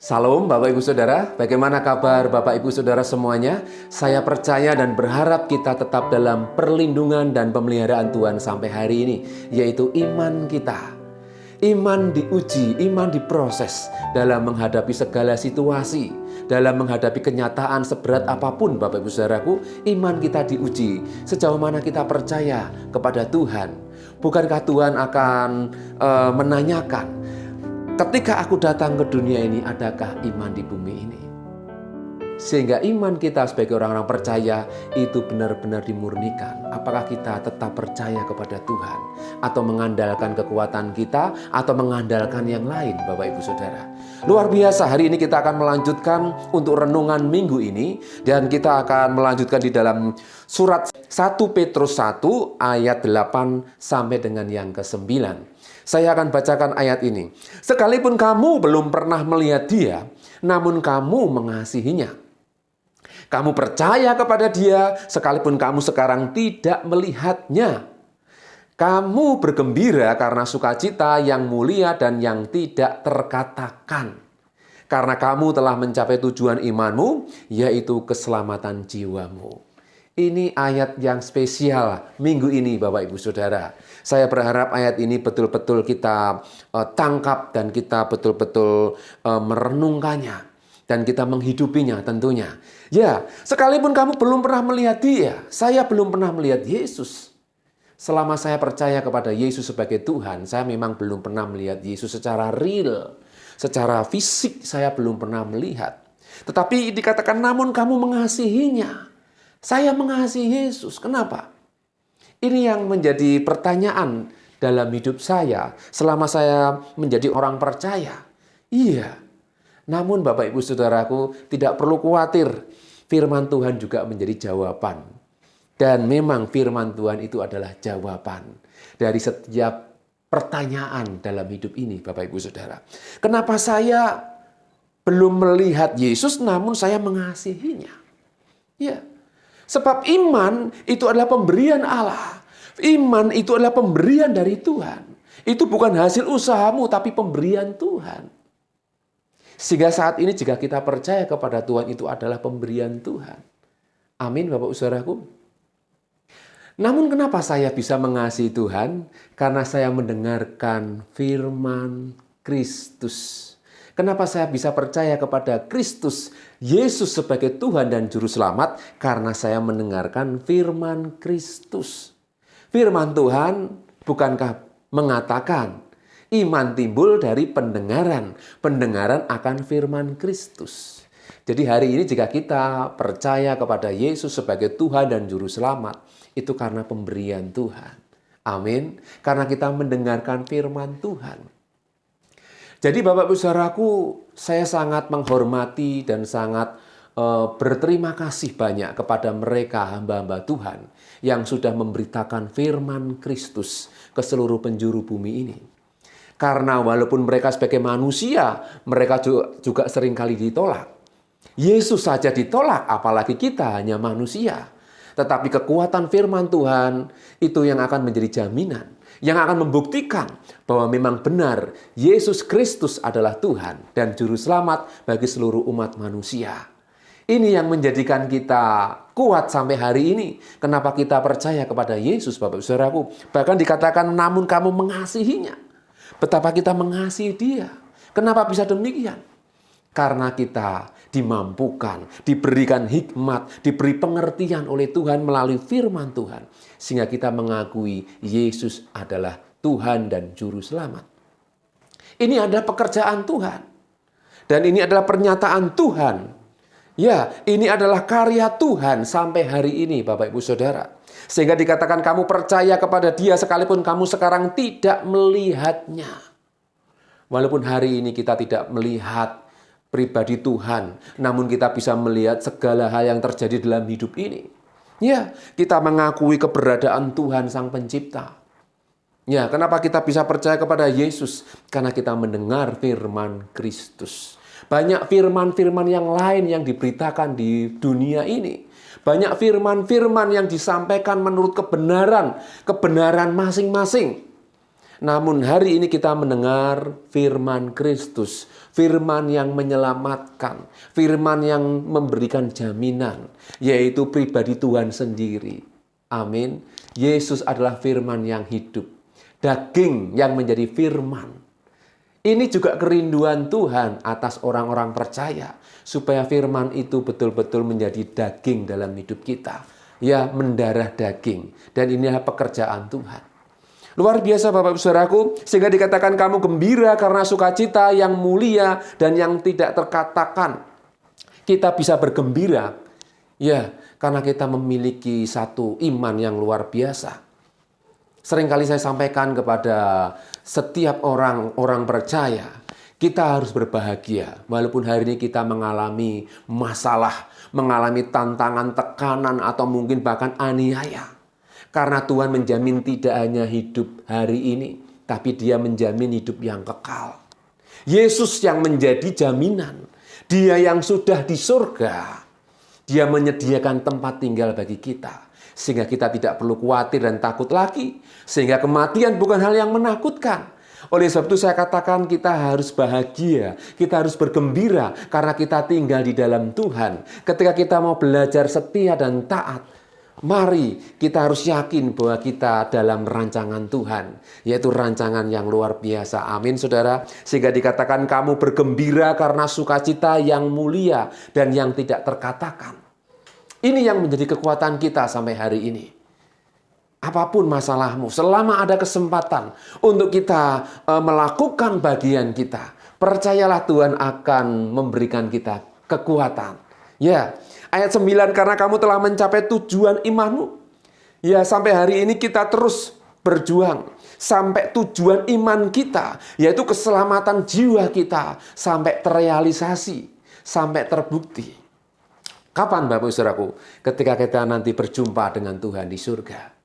Salam Bapak Ibu Saudara, bagaimana kabar Bapak Ibu Saudara semuanya? Saya percaya dan berharap kita tetap dalam perlindungan dan pemeliharaan Tuhan sampai hari ini, yaitu iman kita. Iman diuji, iman diproses dalam menghadapi segala situasi, dalam menghadapi kenyataan seberat apapun Bapak Ibu Saudaraku, iman kita diuji. Sejauh mana kita percaya kepada Tuhan. Bukankah Tuhan akan menanyakan, ketika aku datang ke dunia ini, adakah iman di bumi ini? Sehingga iman kita sebagai orang-orang percaya itu benar-benar dimurnikan. Apakah kita tetap percaya kepada Tuhan? Atau mengandalkan kekuatan kita? Atau mengandalkan yang lain Bapak Ibu Saudara? Luar biasa, hari ini kita akan melanjutkan untuk renungan minggu ini. Dan kita akan melanjutkan di dalam surat 1 Petrus 1 ayat 8 sampai dengan yang ke-9. Saya akan bacakan ayat ini. Sekalipun kamu belum pernah melihat Dia, namun kamu mengasihinya. Kamu percaya kepada Dia, sekalipun kamu sekarang tidak melihatnya. Kamu bergembira karena sukacita yang mulia dan yang tidak terkatakan. Karena kamu telah mencapai tujuan imanmu, yaitu keselamatan jiwamu. Ini ayat yang spesial minggu ini Bapak Ibu Saudara. Saya berharap ayat ini betul-betul kita tangkap dan kita betul-betul merenungkannya. Dan kita menghidupinya tentunya. Ya, sekalipun kamu belum pernah melihat Dia, saya belum pernah melihat Yesus. Selama saya percaya kepada Yesus sebagai Tuhan, saya memang belum pernah melihat Yesus secara real. Secara fisik saya belum pernah melihat. Tetapi dikatakan, namun kamu mengasihinya. Saya mengasihi Yesus. Kenapa? Ini yang menjadi pertanyaan dalam hidup saya selama saya menjadi orang percaya. Iya. Namun Bapak Ibu Saudaraku tidak perlu khawatir. Firman Tuhan juga menjadi jawaban. Dan memang firman Tuhan itu adalah jawaban dari setiap pertanyaan dalam hidup ini Bapak Ibu Saudara. Kenapa saya belum melihat Yesus namun saya mengasihinya? Ya. Sebab iman itu adalah pemberian Allah. Iman itu adalah pemberian dari Tuhan. Itu bukan hasil usahamu, tapi pemberian Tuhan. Sehingga saat ini jika kita percaya kepada Tuhan, itu adalah pemberian Tuhan. Amin Bapak Saudaraku. Namun kenapa saya bisa mengasihi Tuhan? Karena saya mendengarkan firman Kristus. Kenapa saya bisa percaya kepada Kristus, Yesus sebagai Tuhan dan Juru Selamat? Karena saya mendengarkan firman Kristus. Firman Tuhan bukankah mengatakan, iman timbul dari pendengaran. Pendengaran akan firman Kristus. Jadi hari ini jika kita percaya kepada Yesus sebagai Tuhan dan Juru Selamat, itu karena pemberian Tuhan. Amin. Karena kita mendengarkan firman Tuhan. Jadi Bapak Ibu Saudaraku, saya sangat menghormati dan sangat berterima kasih banyak kepada mereka hamba-hamba Tuhan yang sudah memberitakan firman Kristus ke seluruh penjuru bumi ini. Karena walaupun mereka sebagai manusia, mereka juga seringkali ditolak. Yesus saja ditolak, apalagi kita hanya manusia. Tetapi kekuatan firman Tuhan itu yang akan menjadi jaminan. Yang akan membuktikan bahwa memang benar Yesus Kristus adalah Tuhan dan Juru Selamat bagi seluruh umat manusia. Ini yang menjadikan kita kuat sampai hari ini. Kenapa kita percaya kepada Yesus Bapak Saudaraku? Bahkan dikatakan namun kamu mengasihinya. Betapa kita mengasihi Dia. Kenapa bisa demikian? Karena kita dimampukan, diberikan hikmat, diberi pengertian oleh Tuhan melalui firman Tuhan. Sehingga kita mengakui Yesus adalah Tuhan dan Juru Selamat. Ini adalah pekerjaan Tuhan. Dan ini adalah pernyataan Tuhan. Ya, ini adalah karya Tuhan sampai hari ini Bapak Ibu Saudara. Sehingga dikatakan kamu percaya kepada Dia sekalipun kamu sekarang tidak melihatnya. Walaupun hari ini kita tidak melihat pribadi Tuhan, namun kita bisa melihat segala hal yang terjadi dalam hidup ini. Ya, kita mengakui keberadaan Tuhan Sang Pencipta. Ya, kenapa kita bisa percaya kepada Yesus? Karena kita mendengar firman Kristus. Banyak firman-firman yang lain yang diberitakan di dunia ini. Banyak firman-firman yang disampaikan menurut kebenaran masing-masing. Namun hari ini kita mendengar firman Kristus, firman yang menyelamatkan, firman yang memberikan jaminan, yaitu pribadi Tuhan sendiri. Amin. Yesus adalah firman yang hidup, daging yang menjadi firman. Ini juga kerinduan Tuhan atas orang-orang percaya, supaya firman itu betul-betul menjadi daging dalam hidup kita. Ya, mendarah daging. Dan inilah pekerjaan Tuhan. Luar biasa Bapak Ibu Saudaraku, sehingga dikatakan kamu gembira karena sukacita yang mulia dan yang tidak terkatakan. Kita bisa bergembira, ya, karena kita memiliki satu iman yang luar biasa. Seringkali saya sampaikan kepada setiap orang percaya, kita harus berbahagia. Walaupun hari ini kita mengalami masalah, mengalami tantangan, tekanan, atau mungkin bahkan aniaya. Karena Tuhan menjamin tidak hanya hidup hari ini, tapi Dia menjamin hidup yang kekal. Yesus yang menjadi jaminan. Dia yang sudah di surga. Dia menyediakan tempat tinggal bagi kita. Sehingga kita tidak perlu khawatir dan takut lagi. Sehingga kematian bukan hal yang menakutkan. Oleh sebab itu saya katakan kita harus bahagia. Kita harus bergembira karena kita tinggal di dalam Tuhan. Ketika kita mau belajar setia dan taat, mari kita harus yakin bahwa kita dalam rancangan Tuhan, yaitu rancangan yang luar biasa. Amin saudara. Sehingga dikatakan kamu bergembira karena sukacita yang mulia dan yang tidak terkatakan. Ini yang menjadi kekuatan kita sampai hari ini. Apapun masalahmu, selama ada kesempatan untuk kita melakukan bagian kita, percayalah Tuhan akan memberikan kita kekuatan. Ya, ayat 9, karena kamu telah mencapai tujuan imanmu. Ya, sampai hari ini kita terus berjuang. Sampai tujuan iman kita, yaitu keselamatan jiwa kita, sampai terrealisasi, sampai terbukti. Kapan Bapak Saudaraku? Ketika kita nanti berjumpa dengan Tuhan di surga.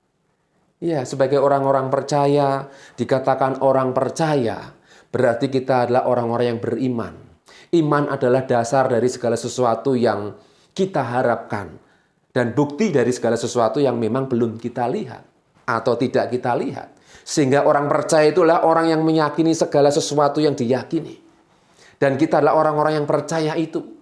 Ya, sebagai orang-orang percaya, dikatakan orang percaya, berarti kita adalah orang-orang yang beriman. Iman adalah dasar dari segala sesuatu yang kita harapkan. Dan bukti dari segala sesuatu yang memang belum kita lihat. Atau tidak kita lihat. Sehingga orang percaya itulah orang yang meyakini segala sesuatu yang diyakini. Dan kita adalah orang-orang yang percaya itu.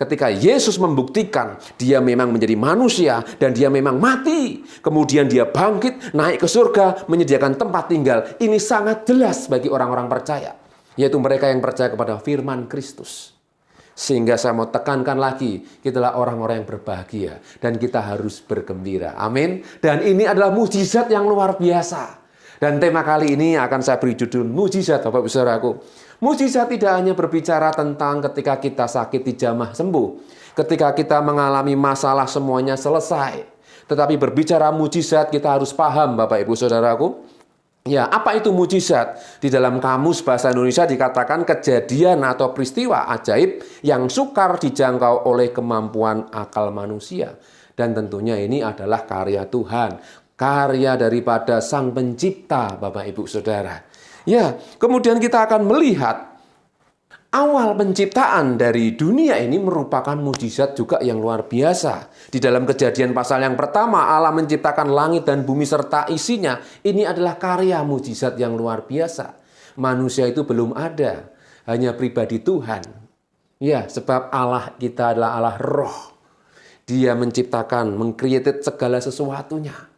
Ketika Yesus membuktikan dia memang menjadi manusia dan dia memang mati. Kemudian dia bangkit, naik ke surga, menyediakan tempat tinggal. Ini sangat jelas bagi orang-orang percaya. Yaitu mereka yang percaya kepada firman Kristus. Sehingga saya mau tekankan lagi, kita adalah orang-orang yang berbahagia. Dan kita harus bergembira. Amin. Dan ini adalah mujizat yang luar biasa. Dan tema kali ini akan saya beri judul mujizat Bapak Ibu Saudaraku. Mujizat tidak hanya berbicara tentang ketika kita sakit dijamah sembuh. Ketika kita mengalami masalah semuanya selesai. Tetapi berbicara mujizat kita harus paham Bapak Ibu Saudaraku. Ya, apa itu mujizat? Di dalam kamus bahasa Indonesia dikatakan kejadian atau peristiwa ajaib yang sukar dijangkau oleh kemampuan akal manusia. Dan tentunya ini adalah karya Tuhan. Karya daripada Sang Pencipta Bapak Ibu Saudara. Ya, kemudian kita akan melihat awal penciptaan dari dunia ini merupakan mujizat juga yang luar biasa. Di dalam Kejadian pasal yang pertama, Allah menciptakan langit dan bumi serta isinya. Ini adalah karya mujizat yang luar biasa. Manusia itu belum ada, hanya pribadi Tuhan. Ya, sebab Allah kita adalah Allah roh. Dia menciptakan, mengkreatif segala sesuatunya.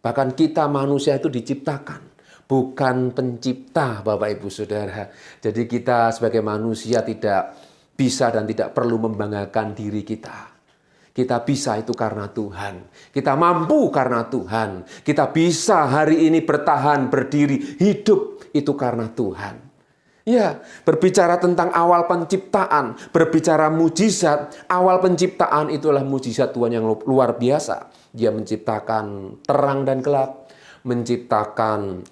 Bahkan kita manusia itu diciptakan. Bukan pencipta Bapak Ibu Saudara. Jadi kita sebagai manusia tidak bisa dan tidak perlu membanggakan diri kita. Kita bisa itu karena Tuhan. Kita mampu karena Tuhan. Kita bisa hari ini bertahan, berdiri, hidup itu karena Tuhan. Ya, berbicara tentang awal penciptaan, berbicara mujizat, awal penciptaan itulah mujizat Tuhan yang luar biasa. Dia menciptakan terang dan gelap. Menciptakan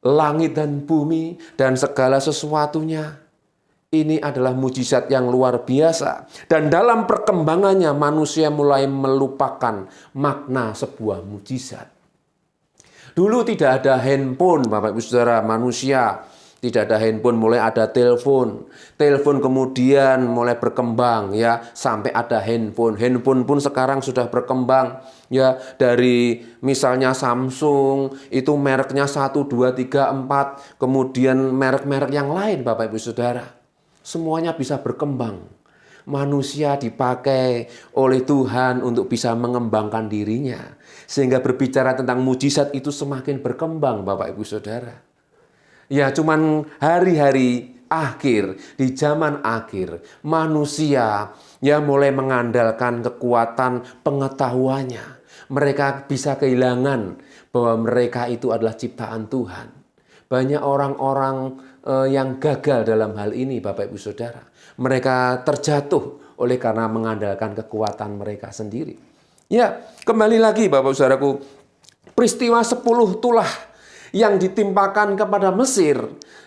langit dan bumi dan segala sesuatunya. Ini adalah mujizat yang luar biasa. Dan dalam perkembangannya manusia mulai melupakan makna sebuah mujizat. Dulu tidak ada handphone Bapak Ibu Saudara, manusia Tidak ada handphone, mulai ada telepon. Telepon kemudian mulai berkembang ya, sampai ada handphone. Handphone pun sekarang sudah berkembang ya, dari misalnya Samsung itu mereknya 1, 2, 3, 4, kemudian merek-merek yang lain Bapak Ibu Saudara. Semuanya bisa berkembang. Manusia dipakai oleh Tuhan untuk bisa mengembangkan dirinya. Sehingga berbicara tentang mujizat itu semakin berkembang Bapak Ibu Saudara. Ya, cuman hari-hari akhir, di zaman akhir, manusia ya mulai mengandalkan kekuatan pengetahuannya. Mereka bisa kehilangan bahwa mereka itu adalah ciptaan Tuhan. Banyak orang-orang yang gagal dalam hal ini Bapak Ibu Saudara. Mereka terjatuh oleh karena mengandalkan kekuatan mereka sendiri. Ya, kembali lagi Bapak Saudaraku, peristiwa 10 tulah yang ditimpakan kepada Mesir.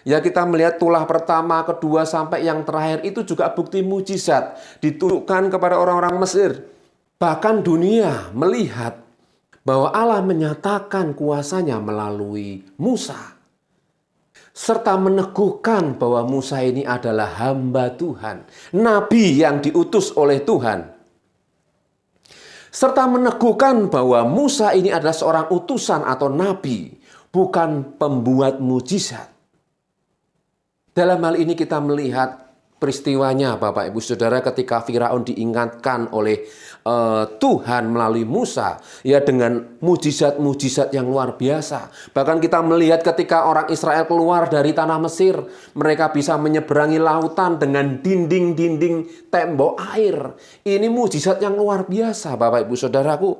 Ya, kita melihat tulah pertama, kedua, sampai yang terakhir itu juga bukti mujizat ditunjukkan kepada orang-orang Mesir. Bahkan dunia melihat bahwa Allah menyatakan kuasanya melalui Musa. Serta meneguhkan bahwa Musa ini adalah hamba Tuhan, nabi yang diutus oleh Tuhan. Serta meneguhkan bahwa Musa ini adalah seorang utusan atau nabi, bukan pembuat mujizat. Dalam hal ini kita melihat peristiwanya Bapak Ibu Saudara ketika Firaun diingatkan oleh Tuhan melalui Musa ya dengan mujizat-mujizat yang luar biasa. Bahkan kita melihat ketika orang Israel keluar dari tanah Mesir, mereka bisa menyeberangi lautan dengan dinding-dinding tembok air. Ini mujizat yang luar biasa Bapak Ibu Saudaraku.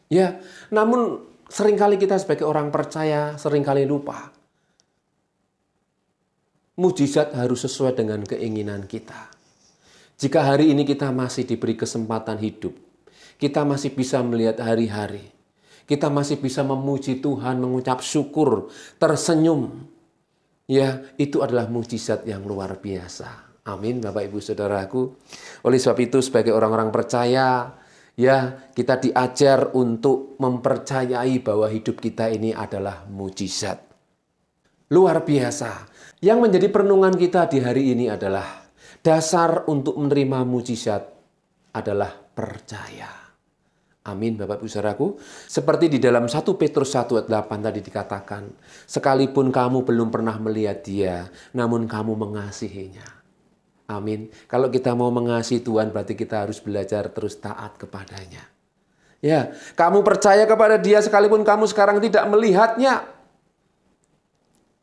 Ya, namun seringkali kita sebagai orang percaya seringkali lupa. Mujizat harus sesuai dengan keinginan kita. Jika hari ini kita masih diberi kesempatan hidup, kita masih bisa melihat hari-hari, kita masih bisa memuji Tuhan, mengucap syukur, tersenyum, ya itu adalah mujizat yang luar biasa. Amin Bapak Ibu Saudaraku. Oleh sebab itu sebagai orang-orang percaya, ya, kita diajar untuk mempercayai bahwa hidup kita ini adalah mujizat. Luar biasa. Yang menjadi perenungan kita di hari ini adalah dasar untuk menerima mujizat adalah percaya. Amin Bapak Ibu Saudaraku. Seperti di dalam 1 Petrus 1 ayat 8 tadi dikatakan, sekalipun kamu belum pernah melihat dia, namun kamu mengasihinya. Amin. Kalau kita mau mengasihi Tuhan berarti kita harus belajar terus taat kepadanya. Ya, kamu percaya kepada dia sekalipun kamu sekarang tidak melihatnya.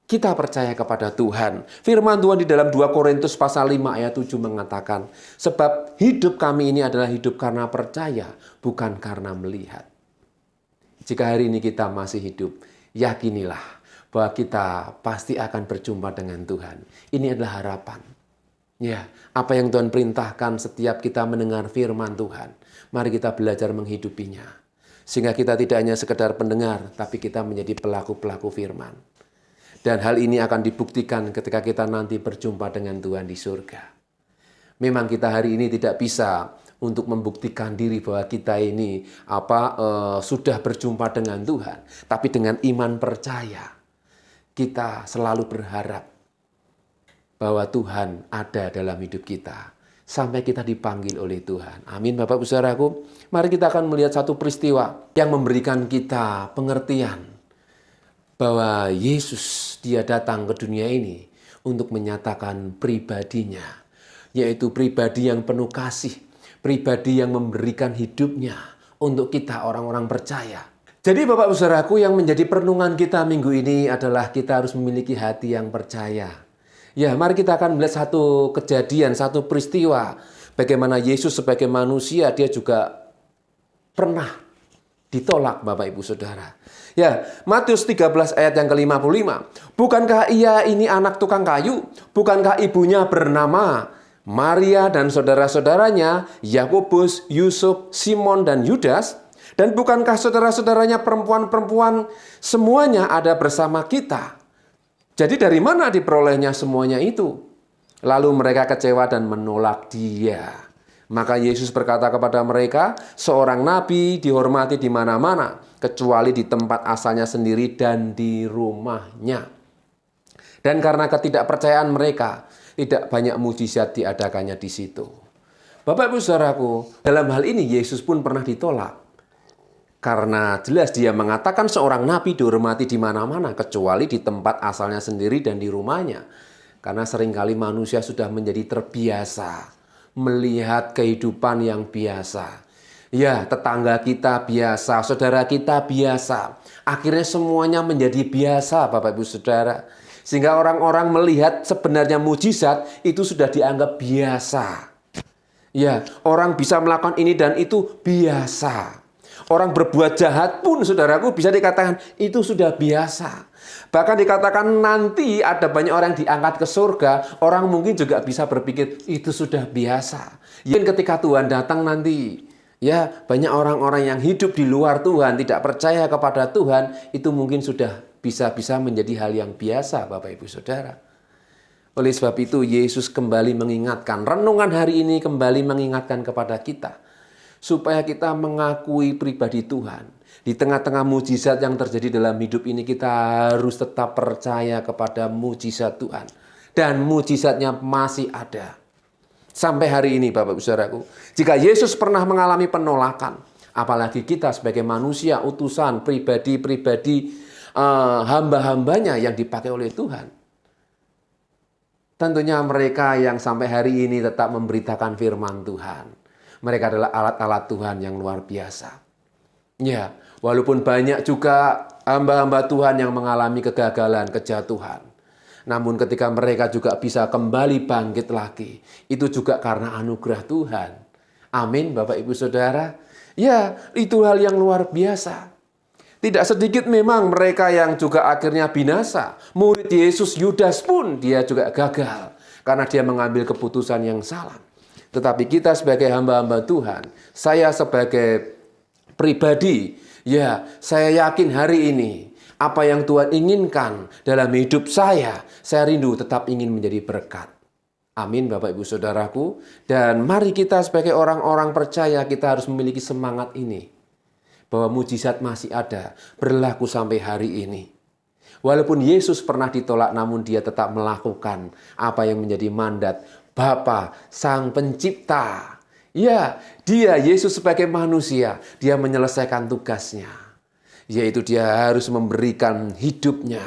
Kita percaya kepada Tuhan. Firman Tuhan di dalam 2 Korintus pasal 5 ayat 7 mengatakan, sebab hidup kami ini adalah hidup karena percaya, bukan karena melihat. Jika hari ini kita masih hidup, yakinilah bahwa kita pasti akan berjumpa dengan Tuhan. Ini adalah harapan. Ya, apa yang Tuhan perintahkan setiap kita mendengar firman Tuhan, mari kita belajar menghidupinya. Sehingga kita tidak hanya sekedar pendengar, tapi kita menjadi pelaku-pelaku firman. Dan hal ini akan dibuktikan ketika kita nanti berjumpa dengan Tuhan di surga. Memang kita hari ini tidak bisa untuk membuktikan diri bahwa kita ini sudah berjumpa dengan Tuhan. Tapi dengan iman percaya, kita selalu berharap bahwa Tuhan ada dalam hidup kita sampai kita dipanggil oleh Tuhan. Amin Bapak Ibu Saudaraku. Mari kita akan melihat satu peristiwa yang memberikan kita pengertian bahwa Yesus dia datang ke dunia ini untuk menyatakan pribadinya, yaitu pribadi yang penuh kasih, pribadi yang memberikan hidupnya untuk kita orang-orang percaya. Jadi Bapak Ibu Saudaraku, yang menjadi perenungan kita minggu ini adalah kita harus memiliki hati yang percaya. Ya, mari kita akan melihat satu kejadian, satu peristiwa. Bagaimana Yesus sebagai manusia, dia juga pernah ditolak Bapak Ibu Saudara. Ya, Matius 13 ayat yang ke-55. Bukankah ia ini anak tukang kayu? Bukankah ibunya bernama Maria dan saudara-saudaranya, Yakobus, Yusuf, Simon, dan Yudas? Dan bukankah saudara-saudaranya perempuan-perempuan semuanya ada bersama kita? Jadi dari mana diperolehnya semuanya itu? Lalu mereka kecewa dan menolak dia. Maka Yesus berkata kepada mereka, seorang nabi dihormati di mana-mana, kecuali di tempat asalnya sendiri dan di rumahnya. Dan karena ketidakpercayaan mereka, tidak banyak mujizat diadakannya di situ. Bapak Ibu Saudaraku, dalam hal ini Yesus pun pernah ditolak. Karena jelas dia mengatakan seorang nabi dihormati di mana-mana, kecuali di tempat asalnya sendiri dan di rumahnya. Karena seringkali manusia sudah menjadi terbiasa melihat kehidupan yang biasa. Ya, tetangga kita biasa, saudara kita biasa. Akhirnya semuanya menjadi biasa, Bapak Ibu Saudara. Sehingga orang-orang melihat sebenarnya mujizat itu sudah dianggap biasa. Ya, orang bisa melakukan ini dan itu biasa. Orang berbuat jahat pun, saudaraku, bisa dikatakan itu sudah biasa. Bahkan dikatakan nanti ada banyak orang yang diangkat ke surga, orang mungkin juga bisa berpikir itu sudah biasa. Ya, ketika Tuhan datang nanti, ya, banyak orang-orang yang hidup di luar Tuhan, tidak percaya kepada Tuhan, itu mungkin sudah bisa menjadi hal yang biasa, Bapak Ibu Saudara. Oleh sebab itu, Yesus kembali mengingatkan, renungan hari ini kembali mengingatkan kepada kita, supaya kita mengakui pribadi Tuhan. Di tengah-tengah mujizat yang terjadi dalam hidup ini, kita harus tetap percaya kepada mujizat Tuhan. Dan mujizatnya masih ada. Sampai hari ini, Bapak Ibu Saudaraku, jika Yesus pernah mengalami penolakan, apalagi kita sebagai manusia, utusan, pribadi-pribadi, hamba-hambanya yang dipakai oleh Tuhan. Tentunya mereka yang sampai hari ini tetap memberitakan firman Tuhan. Mereka adalah alat-alat Tuhan yang luar biasa. Ya, walaupun banyak juga hamba-hamba Tuhan yang mengalami kegagalan, kejatuhan. Namun ketika mereka juga bisa kembali bangkit lagi, itu juga karena anugerah Tuhan. Amin, Bapak Ibu Saudara. Ya, itu hal yang luar biasa. Tidak sedikit memang mereka yang juga akhirnya binasa. Murid Yesus Yudas pun dia juga gagal karena dia mengambil keputusan yang salah. Tetapi kita sebagai hamba-hamba Tuhan, saya sebagai pribadi, ya, saya yakin hari ini apa yang Tuhan inginkan dalam hidup saya rindu tetap ingin menjadi berkat. Amin, Bapak Ibu Saudaraku. Dan mari kita sebagai orang-orang percaya, kita harus memiliki semangat ini. Bahwa mujizat masih ada, berlaku sampai hari ini. Walaupun Yesus pernah ditolak, namun dia tetap melakukan apa yang menjadi mandat Bapa, Sang Pencipta. Ya, dia, Yesus sebagai manusia, dia menyelesaikan tugasnya. Yaitu dia harus memberikan hidupnya,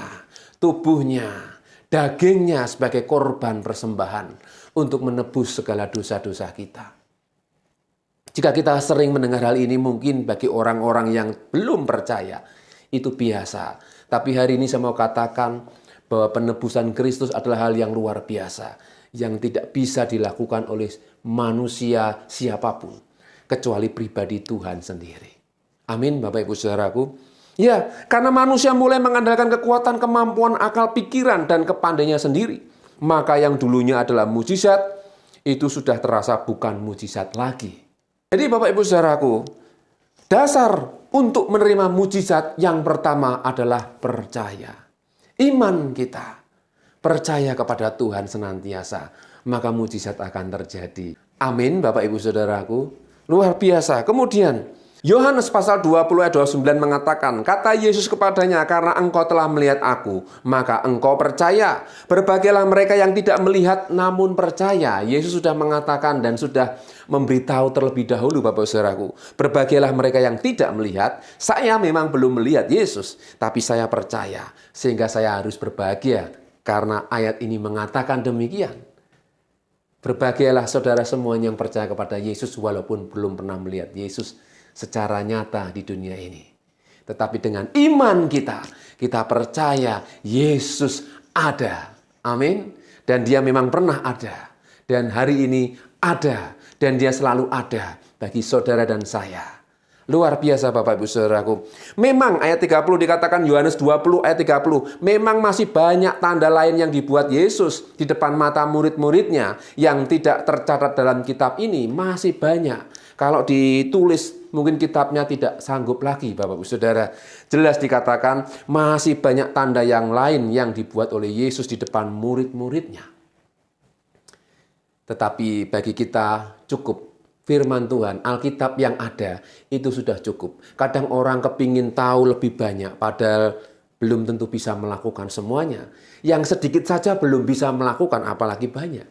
tubuhnya, dagingnya sebagai korban persembahan untuk menebus segala dosa-dosa kita. Jika kita sering mendengar hal ini, mungkin bagi orang-orang yang belum percaya, itu biasa. Tapi hari ini saya mau katakan bahwa penebusan Kristus adalah hal yang luar biasa, yang tidak bisa dilakukan oleh manusia siapapun, kecuali pribadi Tuhan sendiri. Amin, Bapak Ibu Saudaraku. Ya, karena manusia mulai mengandalkan kekuatan, kemampuan, akal, pikiran, dan kepandainya sendiri. Maka yang dulunya adalah mujizat, itu sudah terasa bukan mujizat lagi. Jadi Bapak Ibu Saudaraku, dasar untuk menerima mujizat yang pertama adalah percaya. Iman kita, percaya kepada Tuhan senantiasa, maka mujizat akan terjadi. Amin, Bapak Ibu Saudaraku. Luar biasa. Kemudian, Yohanes pasal 20 ayat 29 mengatakan, kata Yesus kepadanya, karena engkau telah melihat aku, maka engkau percaya. Berbahagialah mereka yang tidak melihat namun percaya. Yesus sudah mengatakan dan sudah memberitahu terlebih dahulu, Bapak Saudaraku. Berbahagialah mereka yang tidak melihat. Saya memang belum melihat Yesus, tapi saya percaya. Sehingga saya harus berbahagia karena ayat ini mengatakan demikian. Berbahagialah saudara semuanya yang percaya kepada Yesus walaupun belum pernah melihat Yesus secara nyata di dunia ini. Tetapi dengan iman kita, kita percaya Yesus ada. Amin. Dan dia memang pernah ada. Dan hari ini ada. Dan dia selalu ada bagi saudara dan saya. Luar biasa Bapak Ibu Saudaraku. Memang ayat 30 dikatakan Yohanes 20 ayat 30. Memang masih banyak tanda lain yang dibuat Yesus di depan mata murid-muridnya yang tidak tercatat dalam kitab ini. Masih banyak. Kalau ditulis mungkin kitabnya tidak sanggup lagi Bapak Ibu Saudara. Jelas dikatakan masih banyak tanda yang lain yang dibuat oleh Yesus di depan murid-muridnya. Tetapi bagi kita cukup firman Tuhan, Alkitab yang ada, itu sudah cukup. Kadang orang kepingin tahu lebih banyak, padahal belum tentu bisa melakukan semuanya. Yang sedikit saja belum bisa melakukan, apalagi banyak.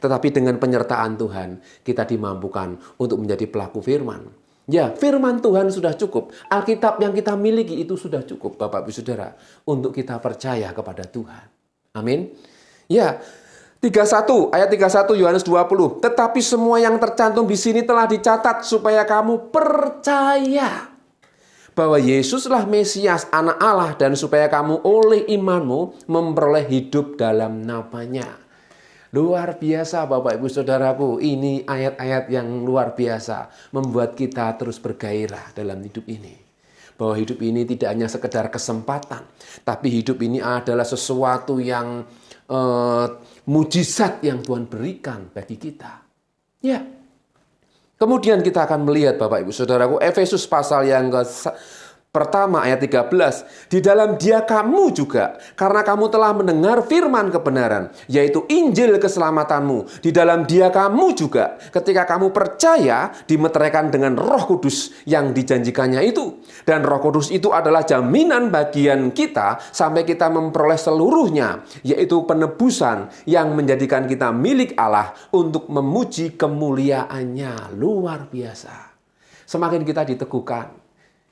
Tetapi dengan penyertaan Tuhan, kita dimampukan untuk menjadi pelaku firman. Ya, firman Tuhan sudah cukup. Alkitab yang kita miliki itu sudah cukup, Bapak Ibu Saudara, untuk kita percaya kepada Tuhan. Amin. Ya, 31 ayat 31 Yohanes 20. Tetapi semua yang tercantum di sini telah dicatat supaya kamu percaya bahwa Yesuslah Mesias, Anak Allah, dan supaya kamu oleh imanmu memperoleh hidup dalam namanya. Luar biasa Bapak Ibu Saudaraku, ini ayat-ayat yang luar biasa membuat kita terus bergairah dalam hidup ini. Bahwa hidup ini tidak hanya sekedar kesempatan, tapi hidup ini adalah sesuatu yang mujizat yang Tuhan berikan bagi kita. Ya. Kemudian kita akan melihat Bapak Ibu Saudaraku, Efesus pasal yang pertama ayat 13. Di dalam Dia kamu juga, karena kamu telah mendengar firman kebenaran, yaitu Injil keselamatanmu. Di dalam Dia kamu juga, ketika kamu percaya, dimeteraikan dengan Roh Kudus yang dijanjikannya itu. Dan Roh Kudus itu adalah jaminan bagian kita sampai kita memperoleh seluruhnya, yaitu penebusan yang menjadikan kita milik Allah untuk memuji kemuliaannya. Luar biasa. Semakin kita diteguhkan.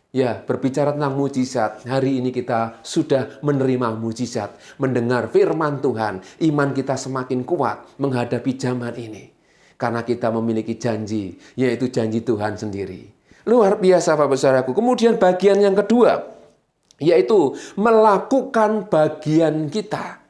Ya, berbicara tentang mujizat, hari ini kita sudah menerima mujizat, mendengar firman Tuhan, iman kita semakin kuat menghadapi zaman ini. Karena kita memiliki janji, yaitu janji Tuhan sendiri. Luar biasa Bapak Saudaraku. Kemudian bagian yang kedua, yaitu melakukan bagian kita.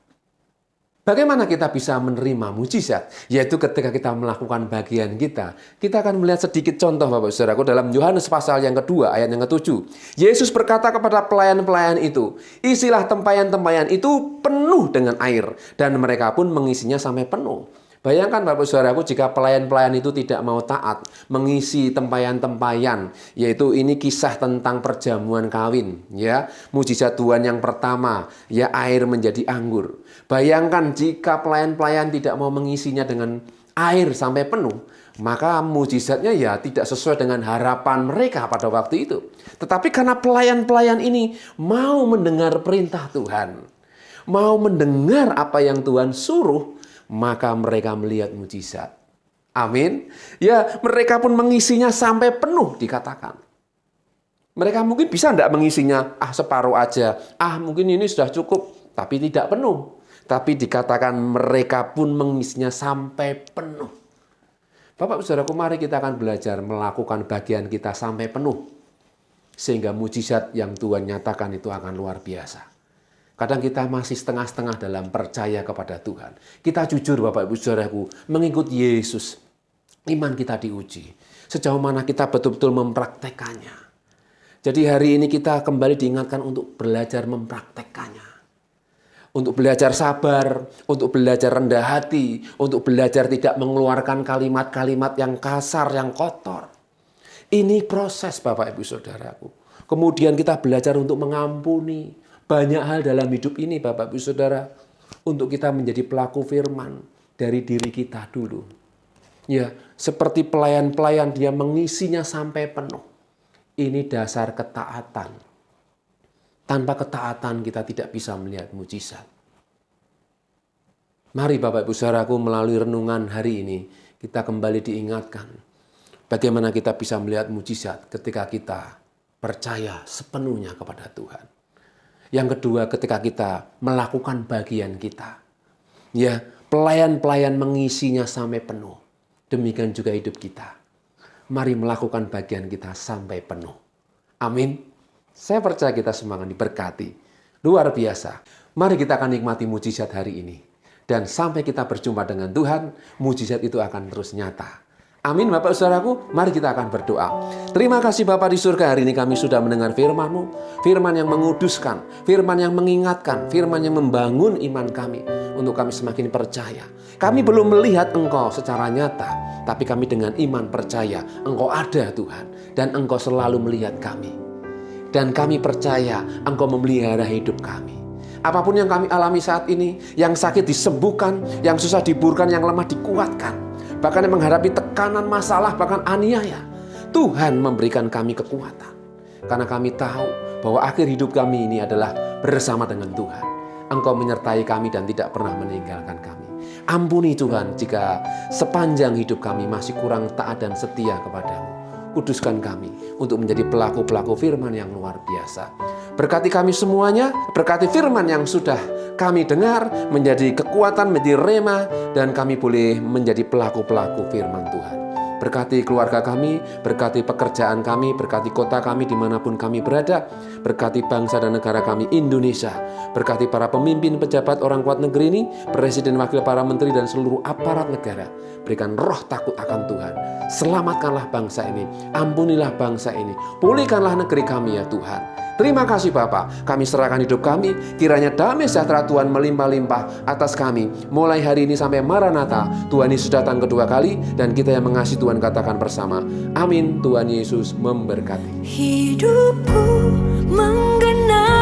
Bagaimana kita bisa menerima mujizat? Yaitu ketika kita melakukan bagian kita. Kita akan melihat sedikit contoh Bapak Saudaraku dalam Yohanes pasal yang kedua ayat yang ke-7. Yesus berkata kepada pelayan-pelayan itu, isilah tempayan-tempayan itu penuh dengan air. Dan mereka pun mengisinya sampai penuh. Bayangkan Bapak Saudaraku jika pelayan-pelayan itu tidak mau taat mengisi tempayan-tempayan, yaitu ini kisah tentang perjamuan kawin, ya. Mujizat Tuhan yang pertama, ya air menjadi anggur. Bayangkan jika pelayan-pelayan tidak mau mengisinya dengan air sampai penuh, maka mujizatnya ya tidak sesuai dengan harapan mereka pada waktu itu. Tetapi karena pelayan-pelayan ini mau mendengar perintah Tuhan, mau mendengar apa yang Tuhan suruh, maka mereka melihat mujizat. Amin. Ya, mereka pun mengisinya sampai penuh dikatakan. Mereka mungkin bisa tidak mengisinya, separuh aja. Mungkin ini sudah cukup, tapi tidak penuh. Tapi dikatakan mereka pun mengisinya sampai penuh. Bapak Saudaraku, mari kita akan belajar melakukan bagian kita sampai penuh. Sehingga mujizat yang Tuhan nyatakan itu akan luar biasa. Kadang kita masih setengah-setengah dalam percaya kepada Tuhan. Kita jujur Bapak Ibu Saudaraku, mengikut Yesus, iman kita diuji. Sejauh mana kita betul-betul mempraktekannya. Jadi hari ini kita kembali diingatkan untuk belajar mempraktekannya. Untuk belajar sabar, untuk belajar rendah hati, untuk belajar tidak mengeluarkan kalimat-kalimat yang kasar, yang kotor. Ini proses Bapak Ibu Saudaraku. Kemudian kita belajar untuk mengampuni. Banyak hal dalam hidup ini Bapak Ibu Saudara, untuk kita menjadi pelaku firman dari diri kita dulu. Ya, seperti pelayan-pelayan dia mengisinya sampai penuh. Ini dasar ketaatan. Tanpa ketaatan kita tidak bisa melihat mujizat. Mari Bapak Ibu Saudaraku, melalui renungan hari ini kita kembali diingatkan bagaimana kita bisa melihat mujizat ketika kita percaya sepenuhnya kepada Tuhan. Yang kedua, ketika kita melakukan bagian kita. Ya, pelayan-pelayan mengisinya sampai penuh. Demikian juga hidup kita. Mari melakukan bagian kita sampai penuh. Amin. Saya percaya kita semua akan diberkati. Luar biasa. Mari kita akan nikmati mujizat hari ini. Dan sampai kita berjumpa dengan Tuhan, mujizat itu akan terus nyata. Amin Bapak Saudaraku, mari kita akan berdoa. Terima kasih Bapak di surga, hari ini kami sudah mendengar firman-Mu. Firman yang menguduskan, firman yang mengingatkan, firman yang membangun iman kami. Untuk kami semakin percaya. Kami belum melihat Engkau secara nyata, tapi kami dengan iman percaya Engkau ada Tuhan. Dan Engkau selalu melihat kami. Dan kami percaya Engkau memelihara hidup kami. Apapun yang kami alami saat ini, yang sakit disembuhkan, yang susah diburkan, yang lemah dikuatkan. Bahkan yang menghadapi tekanan, masalah, bahkan aniaya. Tuhan memberikan kami kekuatan. Karena kami tahu bahwa akhir hidup kami ini adalah bersama dengan Tuhan. Engkau menyertai kami dan tidak pernah meninggalkan kami. Ampuni Tuhan jika sepanjang hidup kami masih kurang taat dan setia kepadamu. Kuduskan kami untuk menjadi pelaku-pelaku firman yang luar biasa. Berkati kami semuanya, berkati firman yang sudah kami dengar menjadi kekuatan, menjadi rema, dan kami boleh menjadi pelaku-pelaku firman Tuhan. Berkati keluarga kami, berkati pekerjaan kami, berkati kota kami dimanapun kami berada, berkati bangsa dan negara kami Indonesia, berkati para pemimpin, pejabat, orang kuat negeri ini, presiden, wakil, para menteri, dan seluruh aparat negara. Berikan roh takut akan Tuhan. Selamatkanlah bangsa ini, ampunilah bangsa ini, pulihkanlah negeri kami ya Tuhan. Terima kasih Bapa, kami serahkan hidup kami, kiranya damai sejahtera Tuhan melimpah-limpah atas kami. Mulai hari ini sampai Maranatha, Tuhan Yesus datang kedua kali, dan kita yang mengasihi Tuhan katakan bersama, amin. Tuhan Yesus memberkati. Hidupku menggenap